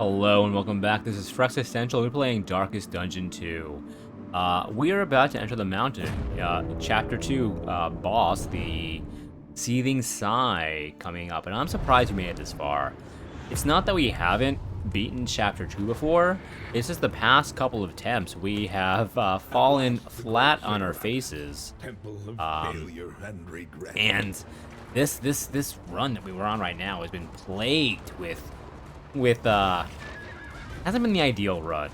Hello and welcome back. This is Frex Essential. We're playing Darkest Dungeon 2. We are about to enter the mountain. Chapter 2, boss, the Seething Sigh, coming up. And I'm surprised we made it this far. It's not that we haven't beaten Chapter 2 before. It's just the past couple of attempts we have fallen flat on our faces. And this run that we were on right now has been plagued with hasn't been the ideal run.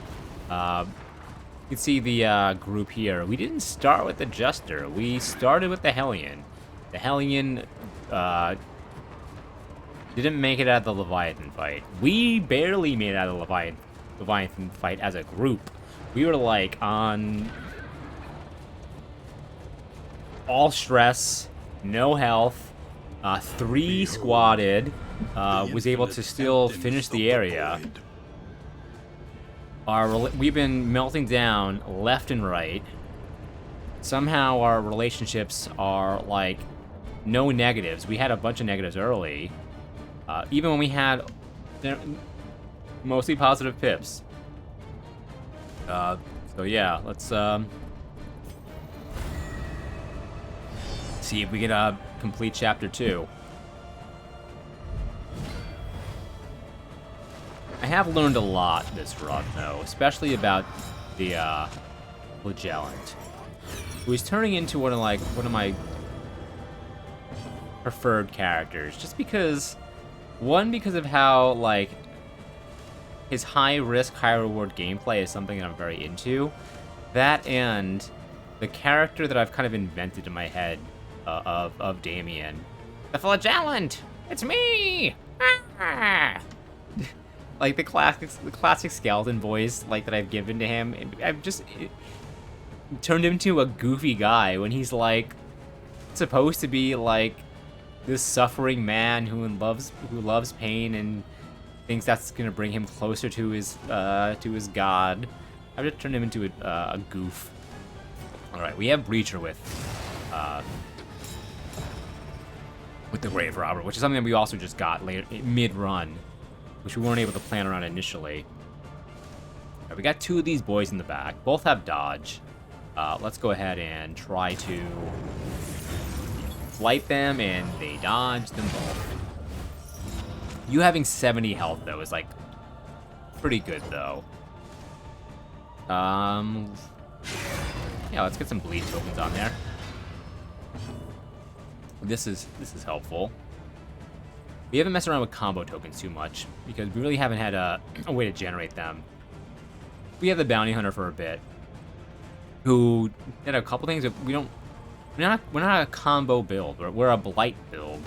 You can see the group here. We didn't start with the Jester. We started with the Hellion. The Hellion didn't make it out of the Leviathan fight. We barely made it out of the Leviathan fight as a group. We were like on all stress, no health, 3 squatted. Was able to still finish the area. We've been melting down left and right. Somehow our relationships are like no negatives. We had a bunch of negatives early. Even when we had mostly positive pips. So yeah, let's see if we can complete chapter 2. I have learned a lot this run, though, especially about the Flagellant, who is turning into one of my preferred characters, just because of how his high risk, high reward gameplay is something that I'm very into. That and the character that I've kind of invented in my head of Damien, the Flagellant. It's me. Like the classic skeleton voice, that I've given to him. I've just turned him into a goofy guy when he's supposed to be this suffering man who loves pain and thinks that's gonna bring him closer to his god. I've just turned him into a goof. All right, we have Breacher with the Grave Robber, which is something that we also just got later mid-run, which we weren't able to plan around initially. All right, we got 2 of these boys in the back. Both have dodge. Let's go ahead and try to flight them, and they dodge them both. You having 70 health, though, is, pretty good, though. Yeah, let's get some bleed tokens on there. This is helpful. We haven't messed around with combo tokens too much, because we really haven't had a way to generate them. We have the Bounty Hunter for a bit, who did a couple things. We're not a combo build. We're a Blight build,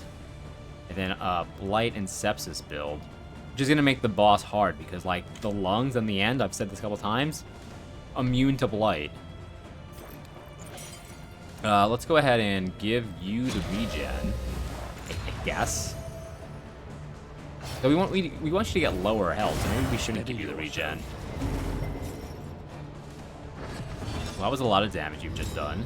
and then a Blight and Sepsis build, which is gonna make the boss hard, because the lungs in the end, I've said this a couple times, immune to Blight. Let's go ahead and give you the regen, I guess. So we want you to get lower health, so maybe we shouldn't give you the regen. Well, that was a lot of damage you've just done.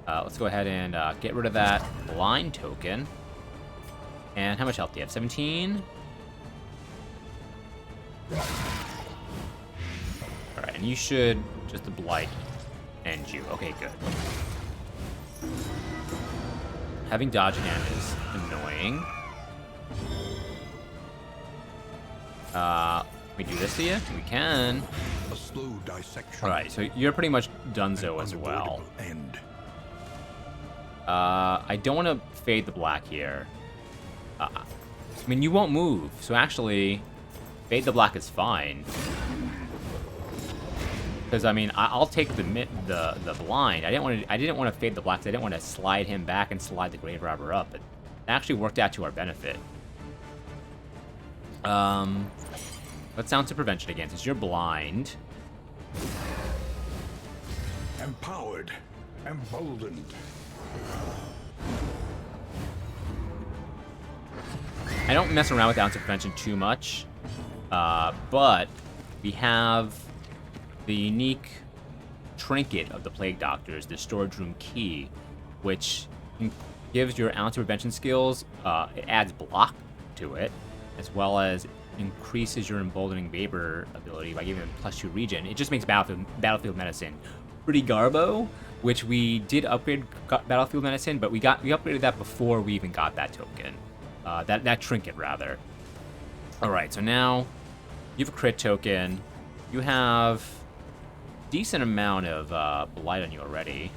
Let's go ahead and get rid of that blind token. And how much health do you have? 17? Alright, and you should just the blight end you. Okay, good. Having dodge again is annoying. Can we do this to you? We can. A slow dissection. Alright, so you're pretty much donezo as well. I don't want to fade the black here. I mean, you won't move, so actually, fade the black is fine. Because I mean, I'll take the blind. I didn't want to fade the black, because I didn't want to slide him back and slide the Grave Robber up. But it actually worked out to our benefit. Let's down to prevention again, since you're blind. Empowered, emboldened. I don't mess around with ounce of prevention too much, but we have the unique trinket of the Plague Doctors, the storage room key, which gives your ounce of prevention skills. It adds block to it, as well as increases your emboldening vapor ability by giving them +2 regen. It just makes battlefield medicine pretty garbo, which we did upgrade battlefield medicine, but we upgraded that before we even got that token, that trinket rather. All right, so now you have a crit token. You have a decent amount of blight on you already,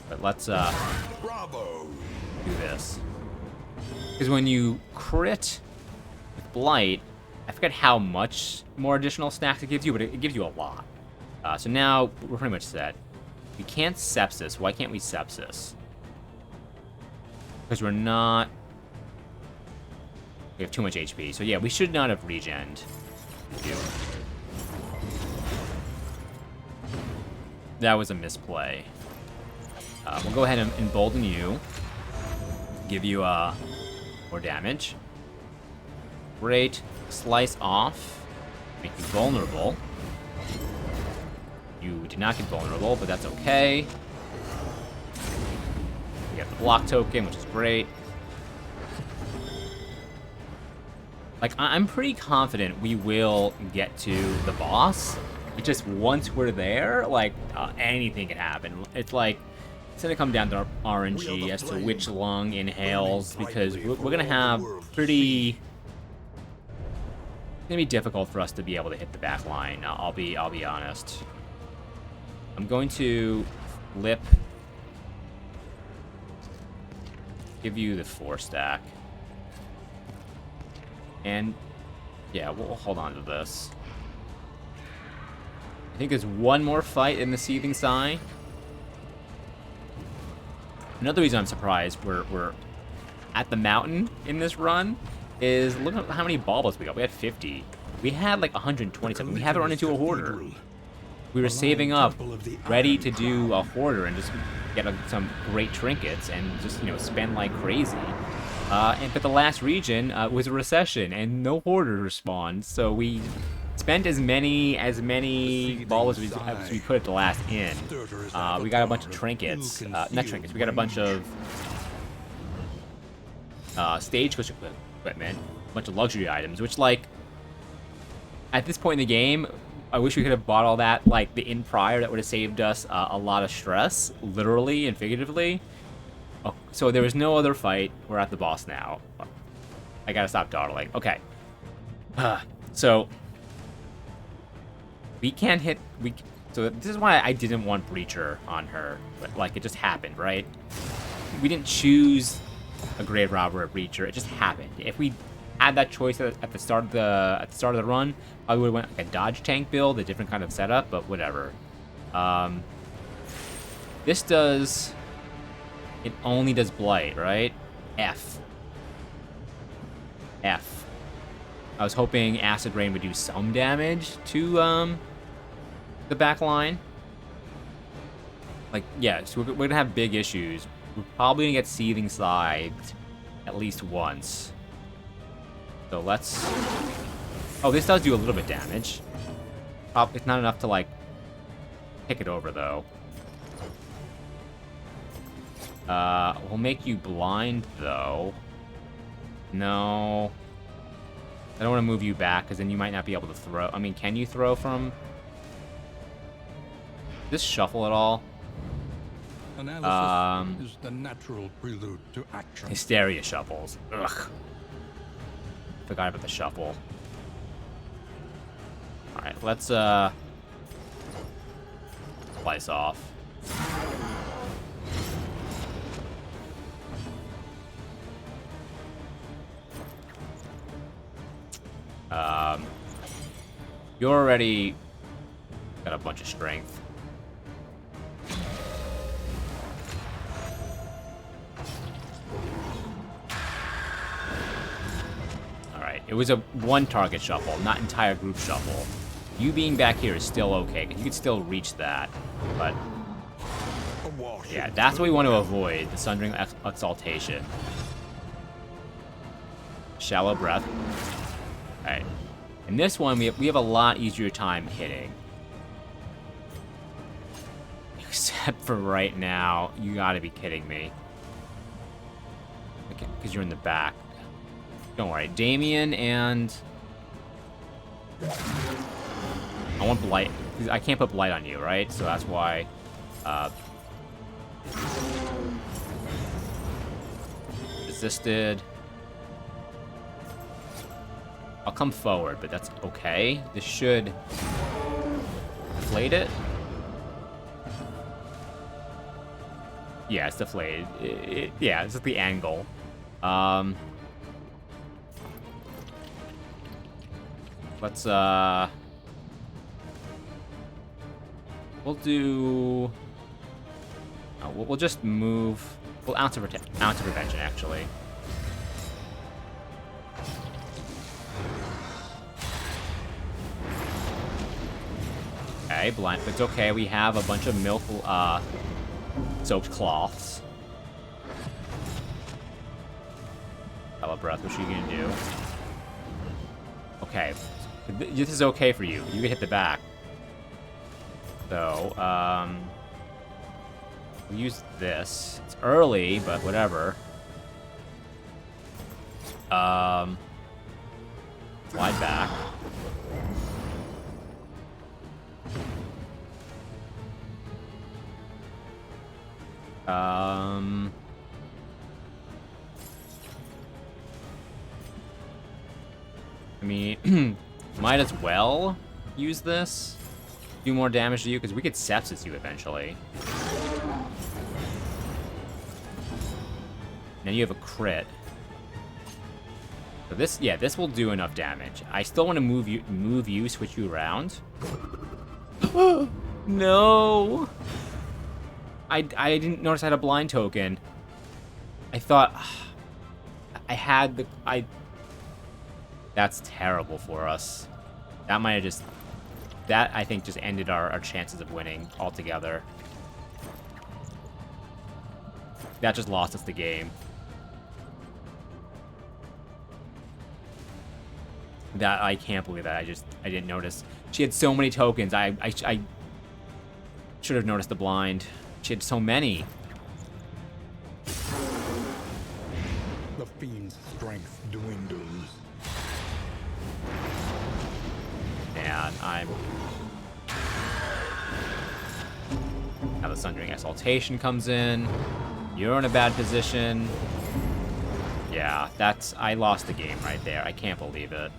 but let's Bravo. do this. Because when you crit with blight, I forget how much more additional stacks it gives you, but it gives you a lot. So now we're pretty much set. We can't sepsis. Why can't we sepsis? Because we're not... We have too much HP. So yeah, we should not have regened. That was a misplay. We'll go ahead and embolden you. Give you more damage. Great. Slice off. Make you vulnerable. You did not get vulnerable, but that's okay. We have the block token, which is great. Like, I'm pretty confident we will get to the boss. It's just once we're there, like, anything can happen. It's like, it's gonna come down to RNG as to which lung inhales, because we're gonna have pretty... It's gonna be difficult for us to be able to hit the back line. I'll be honest. I'm going to flip. Give you the 4 stack. And yeah, we'll hold on to this. I think there's one more fight in the Seething Sigh. Another reason I'm surprised we're at the mountain in this run is look at how many baubles we got. We had 50. We had like 120 something. We haven't run into a hoarder. We were saving up, ready to do a hoarder and just get some great trinkets and just, you know, spend like crazy. But the last region was a recession and no hoarders respawned, so we spent as many balls as we could at the last inn. We got a bunch of trinkets, not trinkets. We got a bunch of stagecoach equipment, a bunch of luxury items, which, like, at this point in the game, I wish we could have bought all that, like, the inn prior. That would have saved us a lot of stress, literally and figuratively. Oh, so there was no other fight. We're at the boss now. I gotta stop dawdling. Okay. So we can't hit. So this is why I didn't want Breacher on her, but like it just happened, right? We didn't choose a grave robber or Breacher. It just happened. If we had that choice at the start of the run, I would have went like a dodge tank build, a different kind of setup, but whatever. This does. It only does blight, right? F. I was hoping Acid Rain would do some damage to the back line. Like, yeah, so we're gonna have big issues. We're probably gonna get Seething Scythed at least once. So let's... Oh, this does do a little bit damage. It's not enough to, like, pick it over, though. We'll make you blind, though. No. I don't want to move you back, because then you might not be able to throw. I mean, can you throw from... Does this shuffle at all? Analysis is the natural prelude to action. Hysteria shuffles. Ugh. Forgot about the shuffle. Alright, let's, slice off. You already got a bunch of strength. Alright, it was a one-target shuffle, not entire group shuffle. You being back here is still okay, because you can still reach that, but... Yeah, that's what we want to avoid, the Sundering Exaltation. Shallow breath. Alright. In this one, we have a lot easier time hitting. Except for right now. You gotta be kidding me. Okay, because you're in the back. Don't worry. Damien and... I want Blight. I can't put Blight on you, right? So that's why... resisted. I'll come forward, but that's okay. This should... deflate it? Yeah, it's deflated. Yeah, it's at the angle. Let's, we'll do... Oh, we'll just move... Well, ounce of prevention, actually. Okay, blind, but it's okay. We have a bunch of milk, soaked cloths. Hello, breath. What are you gonna do? Okay, this is okay for you. You can hit the back. So, we'll use this. It's early, but whatever. Slide back. I mean, might as well use this. Do more damage to you, because we could sepsis you eventually. Now you have a crit. So this, yeah, this will do enough damage. I still want to move you, switch you around. No! I didn't notice I had a blind token. I thought I had the That's terrible for us. That might have just... That, I think, just ended our chances of winning altogether. That just lost us the game. That, I can't believe that. I didn't notice. She had so many tokens. I should have noticed the blind. She had so many. The fiend's strength dwindles. And I'm... Now the Sundering Exaltation comes in. You're in a bad position. Yeah, that's... I lost the game right there. I can't believe it.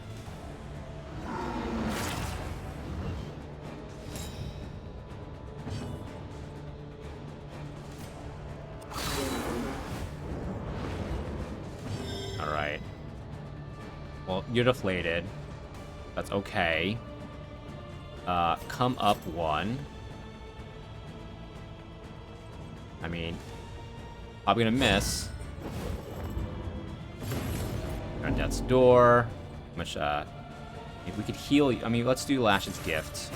Alright. Well, you're deflated. That's okay. Come up one. I mean, probably gonna miss. On death's door. Much, if we could heal you. I mean, let's do Lash's gift.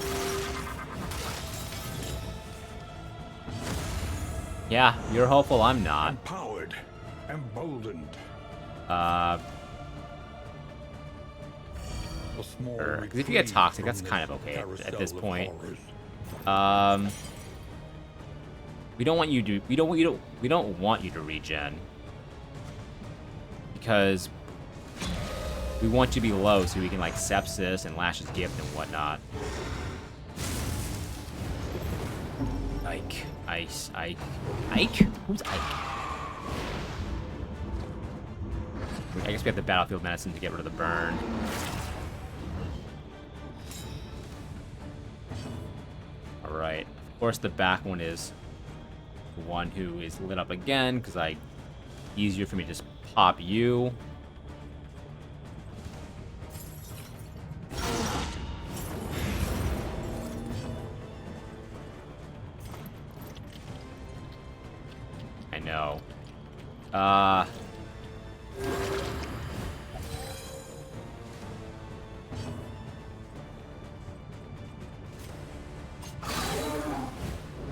Yeah, you're hopeful, I'm not. Empowered, emboldened. Because if you get toxic, that's kind of okay at this point. We don't want you to. We don't want you to regen. Because we want you to be low so we can like sepsis and Lash's gift and whatnot. Ike. Ike? Who's Ike? I guess we have the battlefield medicine to get rid of the burn. Alright. Of course the back one is the one who is lit up again, because easier for me to just pop you. I know.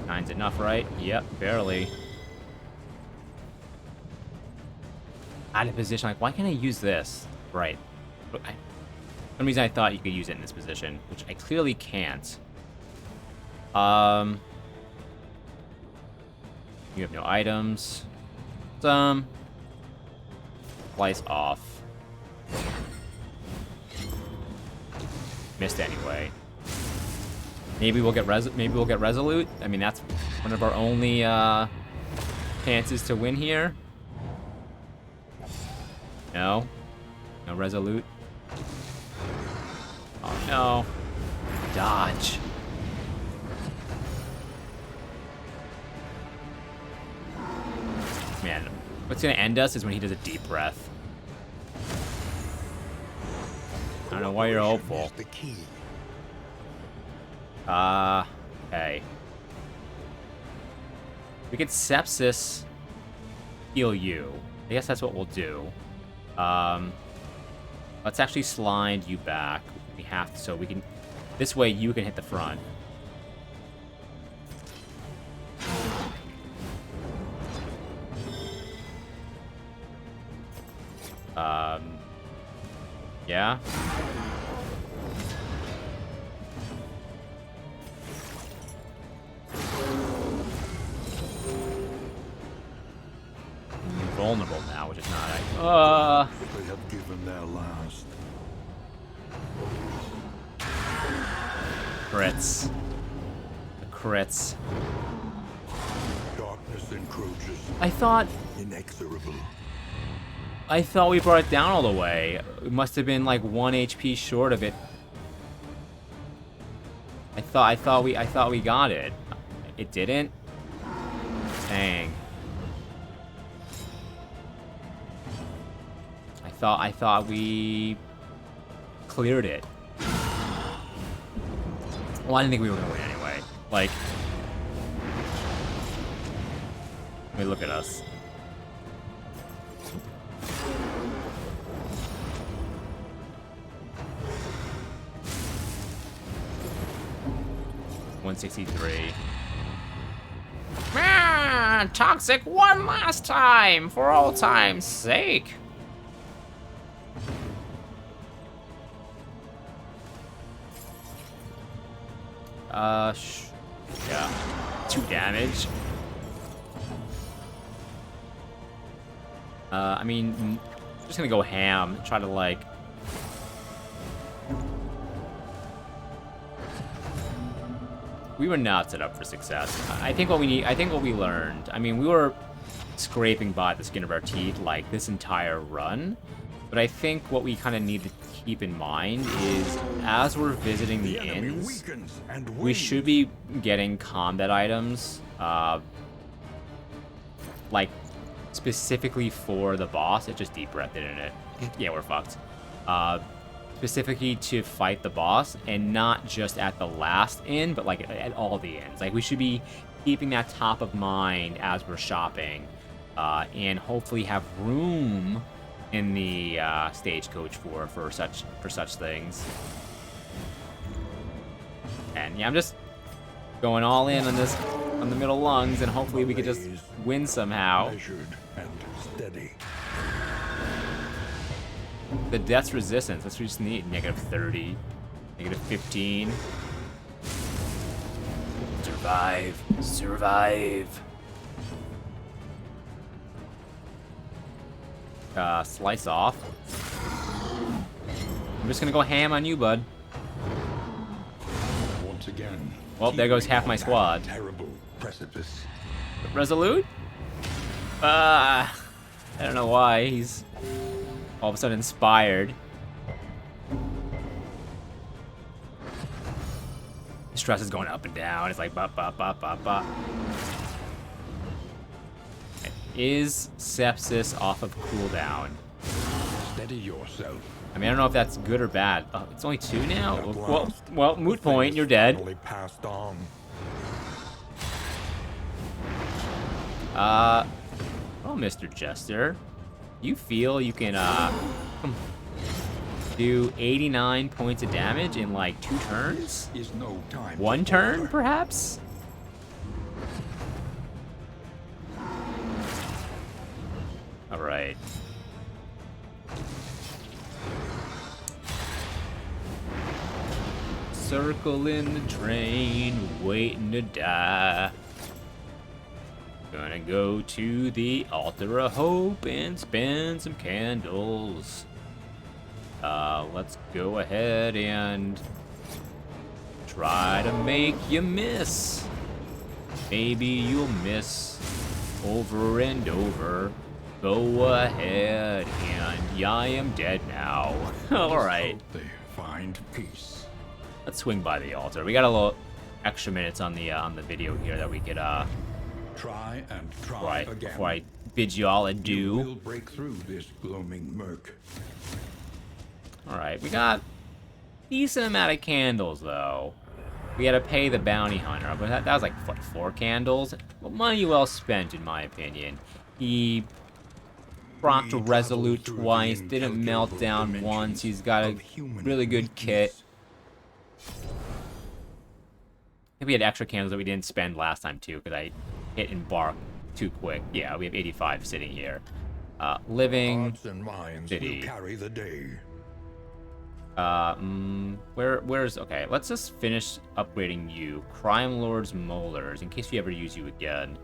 Nine's enough, right? Yep, barely. Out of position. Like, why can't I use this? Right. For some reason I thought you could use it in this position, which I clearly can't. You have no items. Slice off. Missed anyway. Maybe we'll get resolute. I mean, that's one of our only chances to win here. No. No resolute. Oh no. Dodge. Man, what's gonna end us is when he does a deep breath. I don't know why you're hopeful. The key. Okay. We could sepsis heal you. I guess that's what we'll do. Let's actually slide you back. We have to, so we can. This way you can hit the front. Yeah. Vulnerable now, which is not. They have given their last. Crits. The crits. Darkness encroaches. I thought Inexorable. we brought it down all the way. It must have been like 1 HP short of it. I thought we got it. It didn't. Dang. I thought we cleared it. Well, I didn't think we were gonna win anyway. Like, I mean, look at us. $163. Man, toxic one last time for all time's sake. Yeah. 2 damage. I mean, I'm just gonna go ham and try to, like... We were not set up for success. I think what we learned... I mean, we were scraping by the skin of our teeth, like, this entire run. But I think what we kind of need to keep in mind is, as we're visiting the inns, we should be getting combat items, like, specifically for the boss. It just deep breathed it in it. Yeah, we're fucked. Specifically to fight the boss, and not just at the last inn, but, like, at all the inns. Like, we should be keeping that top of mind as we're shopping, and hopefully have room in the stagecoach for such things. And yeah, I'm just going all in on the middle lungs, and hopefully we could just win somehow. Measured and steady. The death's resistance, that's what we just need. -30, -15. Survive. Slice off. I'm just gonna go ham on you, bud. Once again. Well, there goes half my squad. Terrible precipice. Resolute? I don't know why. He's all of a sudden inspired. His stress is going up and down. It's like bop, bop, bop, bop, bop. Is sepsis off of cooldown? Steady yourself. I mean, I don't know if that's good or bad. Oh, it's only 2 now? Well, moot point, you're dead. Finally passed on. Well, Mr. Jester, you feel you can, do 89 points of damage in, like, 2 turns? Is no time. 1 turn, perhaps? Alright. Circle in the drain, waiting to die. Gonna go to the altar of hope and spin some candles. Let's go ahead and try to make you miss. Maybe you'll miss over and over. Go ahead, and I am dead now. Alright. Hope they find peace. Let's swing by the altar. We got a little extra minutes on the video here that we could Try and try again. before I bid you all adieu. We'll break through this gloaming murk. Alright, we got decent amount of candles though. We gotta pay the bounty hunter, but that was like what, 4 candles? Well, money well spent in my opinion. He procced resolute twice, didn't melt down once. He's got a really good kit. I think we had extra candles that we didn't spend last time too, because I hit embark too quick. Yeah, we have 85 sitting here. Living Hearts and minds city. will carry the day. Where's okay? Let's just finish upgrading you, Crime Lord's molars, in case we ever use you again.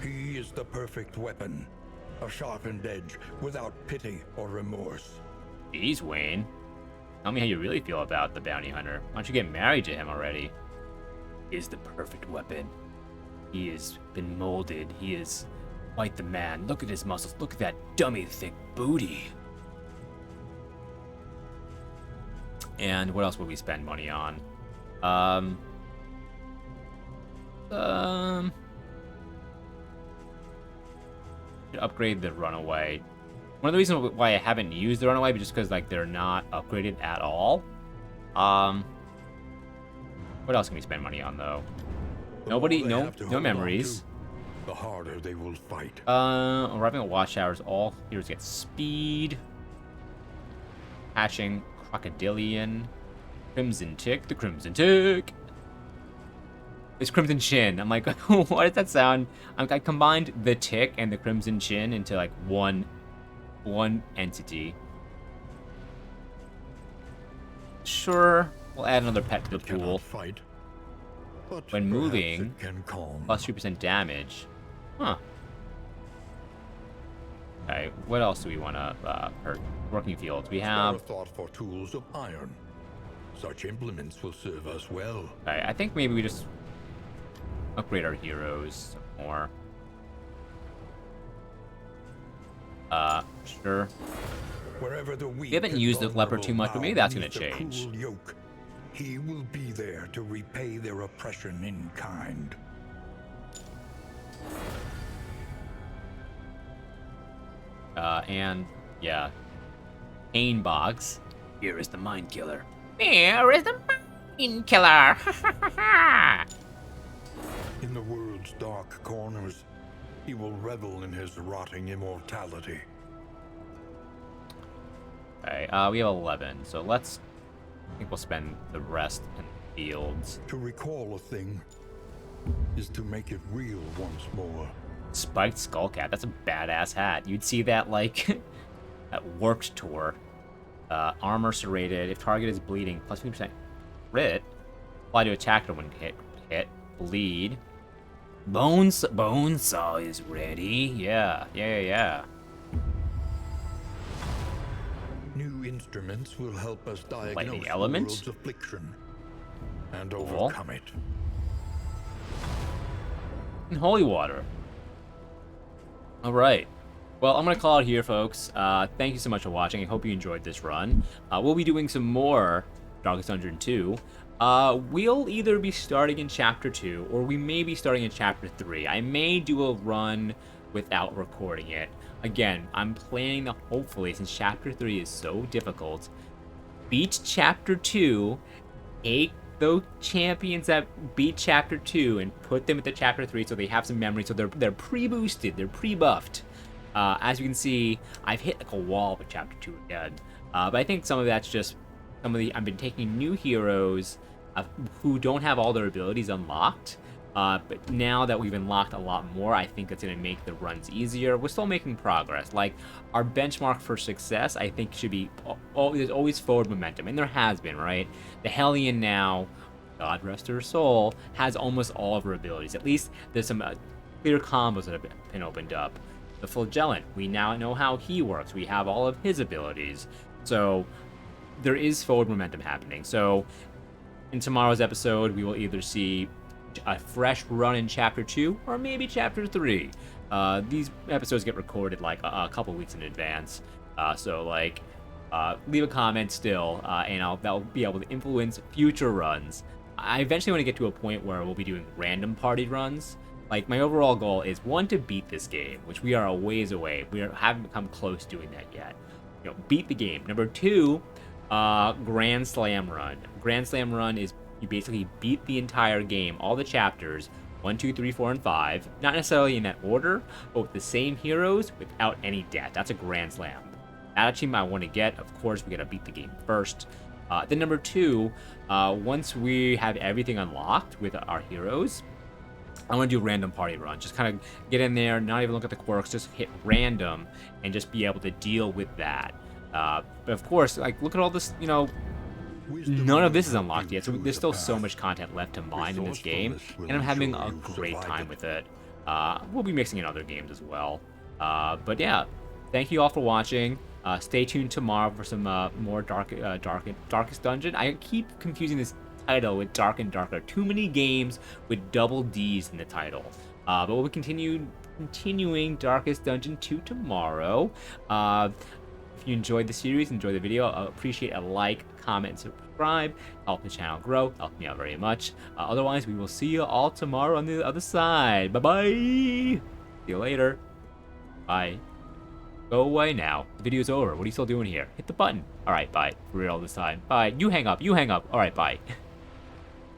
He is the perfect weapon, a sharpened edge without pity or remorse. Jeez, Wayne. Tell me how you really feel about the bounty hunter. Why don't you get married to him already? He is the perfect weapon. He has been molded. He is quite the man. Look at his muscles. Look at that dummy thick booty. And what else would we spend money on? Should upgrade the runaway. One of the reasons why I haven't used the runaway is just because like they're not upgraded at all. What else can we spend money on though? Nobody, no memories. The harder they will fight. Arriving at watchtowers, all heroes get speed. Hatching crocodilian. Crimson tick, the crimson tick. It's crimson chin. I'm like, what does that sound? I combined the tick and the crimson chin into like one entity. Sure, we'll add another pet to the pool. Fight, but when moving, it can calm. plus 3% damage. Huh. Okay, what else do we want to hurt? Working fields. We have. Spare a thought for tools of iron. Such implements will serve us well. Okay, I think maybe we just upgrade our heroes some more. Sure. Wherever the weak We haven't and used the leper too much, but maybe that's gonna vulnerable change. bow beneath the cruel yoke, he will be there to repay their oppression in kind. And yeah, Pain box. Here is the mind killer. Here is the mind killer. In the world's dark corners, he will revel in his rotting immortality. Okay, we have 11, so I think we'll spend the rest in the fields. To recall a thing is to make it real once more. Spiked skullcap, that's a badass hat. You'd see that like at Warped Tour. Armor serrated, if target is bleeding, plus 50% crit. Apply to attacker when hit. Bleed. Bone saw is ready. Yeah. New instruments will help us diagnose Lightning the element? world's affliction and Cool. overcome it. And holy water. Alright. Well, I'm going to call it here, folks. Thank you so much for watching. I hope you enjoyed this run. We'll be doing some more Darkest Dungeon 2. We'll either be starting in Chapter 2, or we may be starting in Chapter 3. I may do a run without recording it. Again, I'm planning to hopefully, since Chapter 3 is so difficult, beat Chapter 2, take those champions that beat Chapter 2 and put them into Chapter 3 so they have some memory, so they're pre-boosted, they're pre-buffed. As you can see, I've hit like a wall with Chapter 2 again. But I think some of that's just I've been taking new heroes who don't have all their abilities unlocked. But now that we've unlocked a lot more, I think it's going to make the runs easier. We're still making progress. Like, our benchmark for success, I think, should be... there's always forward momentum, and there has been, right? The Hellion now, God rest her soul, has almost all of her abilities. At least there's some clear combos that have been opened up. The Flagellant, we now know how he works. We have all of his abilities. So there is forward momentum happening. So in tomorrow's episode, we will either see a fresh run in Chapter 2 or maybe Chapter 3. These episodes get recorded like a couple weeks in advance. So like, leave a comment still, and that'll be able to influence future runs. I eventually want to get to a point where we'll be doing random party runs. Like, my overall goal is, one, to beat this game, which we are a ways away. Haven't come close to doing that yet. You know, beat the game. Number 2, Grand Slam run. Grand Slam run is you basically beat the entire game, all the chapters, 1, 2, 3, 4, and 5. Not necessarily in that order, but with the same heroes without any death. That's a Grand Slam. That achievement I want to get, of course, we gotta beat the game first. Then number 2, once we have everything unlocked with our heroes, I want to do random party run. Just kind of get in there, not even look at the quirks, just hit random and just be able to deal with that. But of course, like, look at all this, you know, none of this is unlocked yet, so there's still so much content left to mine in this game, and I'm having a great time with it. We'll be mixing in other games as well. But yeah, thank you all for watching. Stay tuned tomorrow for some more Darkest Dungeon. I keep confusing this title with Dark and Darker. Too many games with double D's in the title. But we'll be continuing Darkest Dungeon 2 tomorrow. If you enjoyed the series, enjoy the video, I'll appreciate a like, comment, and subscribe. Help the channel grow. Help me out very much. Otherwise, we will see you all tomorrow on the other side. Bye-bye. See you later. Bye. Go away now. The video's over. What are you still doing here? Hit the button. Alright, bye. For real this time. Bye. You hang up. You hang up. Alright, bye.